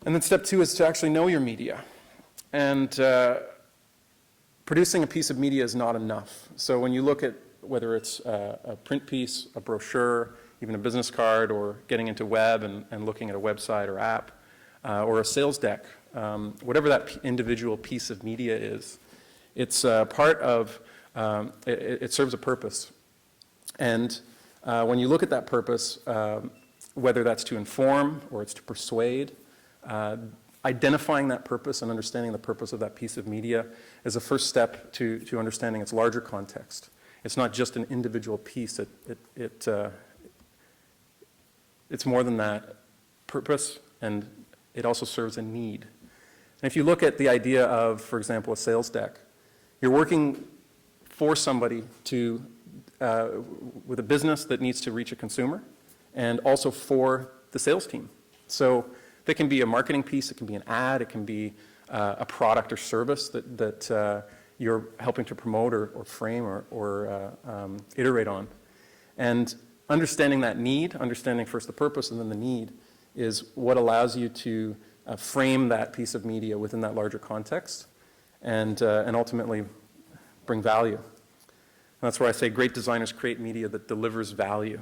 And then step 2 is to actually know your media. And producing a piece of media is not enough. So when you look at whether it's a print piece, a brochure, even a business card, or getting into web and looking at a website or app, or a sales deck, whatever that individual piece of media is, it's part of, it serves a purpose. And when you look at that purpose, whether that's to inform or it's to persuade, identifying that purpose and understanding the purpose of that piece of media is a first step to understanding its larger context. It's not just an individual piece. It's more than that purpose, and it also serves a need. And if you look at the idea of, for example, a sales deck, you're working for somebody to, with a business that needs to reach a consumer, and also for the sales team. So that can be a marketing piece, it can be an ad, it can be a product or service that you're helping to promote or frame or iterate on. And understanding that need, understanding first the purpose and then the need, is what allows you to frame that piece of media within that larger context and ultimately bring value. And that's where I say great designers create media that delivers value.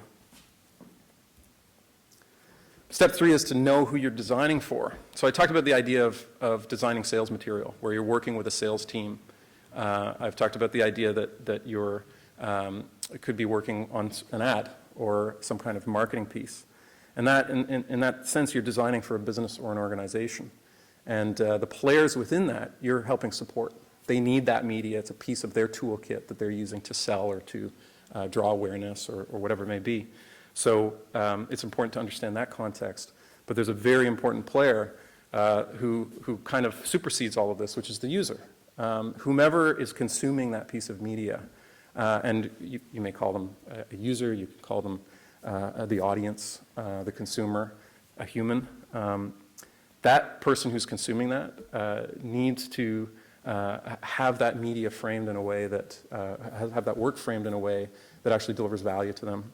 Step 3 is to know who you're designing for. So I talked about the idea of designing sales material, where you're working with a sales team. I've talked about the idea that you're could be working on an ad or some kind of marketing piece. And that, in that sense, you're designing for a business or an organization. And the players within that, you're helping support. They need that media. It's a piece of their toolkit that they're using to sell or to draw awareness or whatever it may be. So it's important to understand that context. But there's a very important player who kind of supersedes all of this, which is the user. Whomever is consuming that piece of media, and you may call them a user, you can call them the audience, the consumer, a human. That person who's consuming that needs to have that media framed in a way that, have that work framed in a way that actually delivers value to them.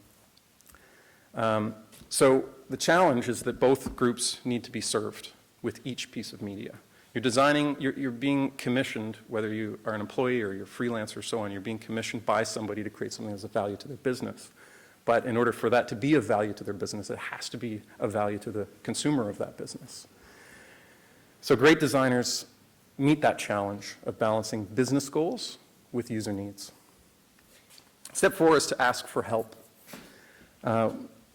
So the challenge is that both groups need to be served with each piece of media. You're designing, you're being commissioned, whether you are an employee or you're a freelancer or so on, you're being commissioned by somebody to create something that's of value to their business. But in order for that to be of value to their business, it has to be of value to the consumer of that business. So great designers meet that challenge of balancing business goals with user needs. Step 4 is to ask for help.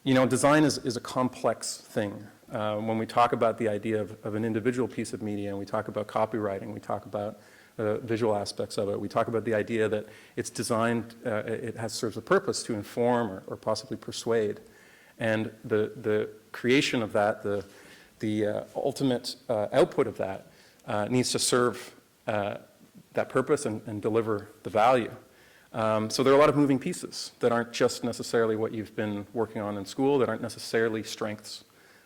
You know, design is a complex thing. When we talk about the idea of an individual piece of media, and we talk about copywriting, we talk about visual aspects of it, we talk about the idea that it's designed, it serves a purpose to inform or possibly persuade. And the creation of that, the ultimate output of that needs to serve that purpose and deliver the value. So there are a lot of moving pieces that aren't just necessarily what you've been working on in school, that aren't necessarily strengths.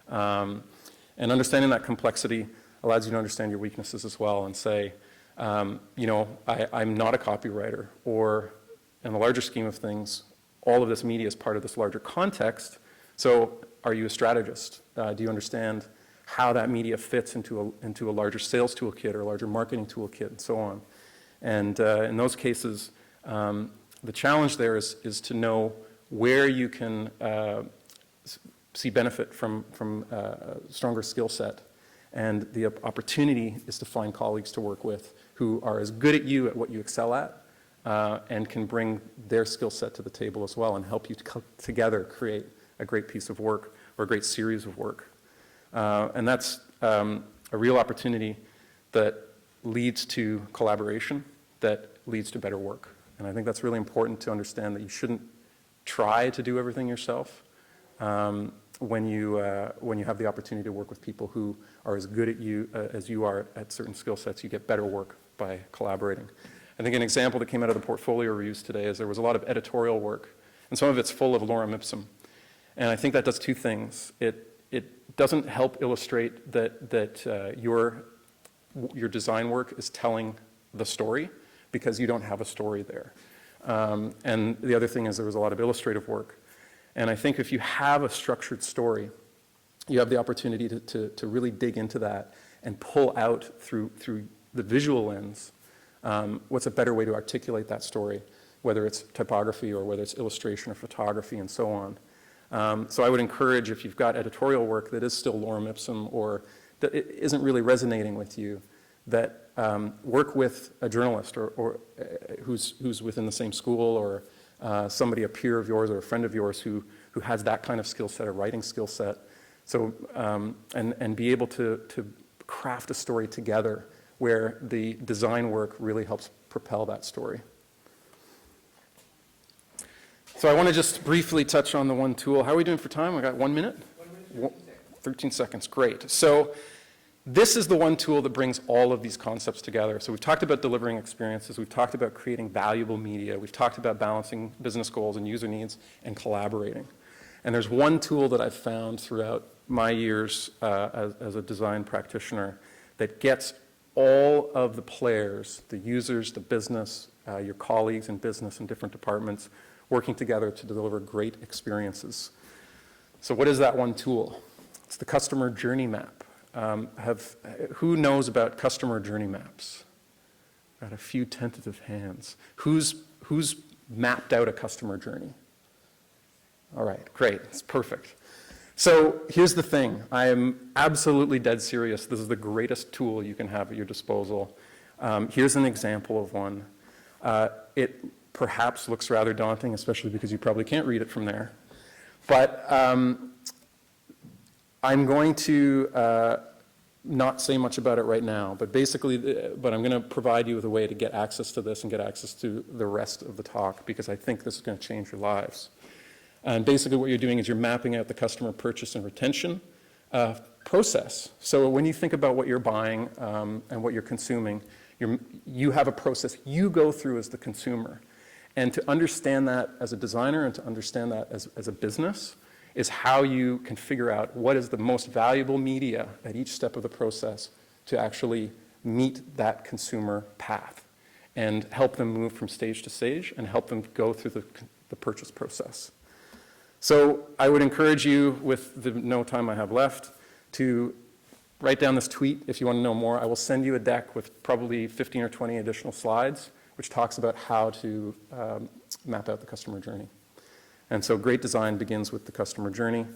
And understanding that complexity allows you to understand your weaknesses as well and say, you know, I'm not a copywriter, or in the larger scheme of things, all of this media is part of this larger context. So are you a strategist? Do you understand how that media fits into a larger sales toolkit or a larger marketing toolkit and so on? And in those cases, the challenge there is to know where you can see benefit from a stronger skill set. And the opportunity is to find colleagues to work with who are as good at you at what you excel at and can bring their skill set to the table as well and help you together create a great piece of work or a great series of work. And that's a real opportunity that leads to collaboration, that leads to better work. And I think that's really important to understand, that you shouldn't try to do everything yourself. When you have the opportunity to work with people who are as good at you as you are at certain skill sets, you get better work by collaborating. I think an example that came out of the portfolio reviews today is there was a lot of editorial work, and some of it's full of lorem ipsum. And I think that does two things. It doesn't help illustrate that your design work is telling the story, because you don't have a story there. And the other thing is there was a lot of illustrative work. And I think if you have a structured story, you have the opportunity to really dig into that and pull out through the visual lens what's a better way to articulate that story, whether it's typography or whether it's illustration or photography and so on. So I would encourage, if you've got editorial work that is still lorem ipsum or that it isn't really resonating with you, that work with a journalist or who's within the same school, or somebody, a peer of yours or a friend of yours who has that kind of skill set, a writing skill set. So, and be able to craft a story together where the design work really helps propel that story. So I want to just briefly touch on the one tool. How are we doing for time? We got 1 minute? 1 minute, 13 seconds, great. So this is the one tool that brings all of these concepts together. So we've talked about delivering experiences, we've talked about creating valuable media, we've talked about balancing business goals and user needs and collaborating. And there's one tool that I've found throughout my years as a design practitioner that gets all of the players, the users, the business, your colleagues in business and different departments, working together to deliver great experiences. So what is that one tool? It's the customer journey map. Who knows about customer journey maps? Got a few tentative hands. Who's mapped out a customer journey? All right, great, it's perfect. So here's the thing, I am absolutely dead serious. This is the greatest tool you can have at your disposal. Here's an example of one. It perhaps looks rather daunting, especially because you probably can't read it from there. But I'm going to not say much about it right now, but basically, but I'm going to provide you with a way to get access to this and get access to the rest of the talk, because I think this is going to change your lives. And basically what you're doing is you're mapping out the customer purchase and retention process. So when you think about what you're buying and what you're consuming, you have a process you go through as the consumer. And to understand that as a designer and to understand that as a business is how you can figure out what is the most valuable media at each step of the process to actually meet that consumer path and help them move from stage to stage and help them go through the purchase process. So I would encourage you, with the no time I have left, to write down this tweet if you want to know more. I will send you a deck with probably 15 or 20 additional slides, which talks about how to map out the customer journey. And so great design begins with the customer journey,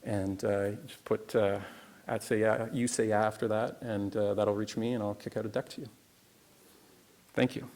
and just put you say yeah after that, and that'll reach me, and I'll kick out a deck to you. Thank you.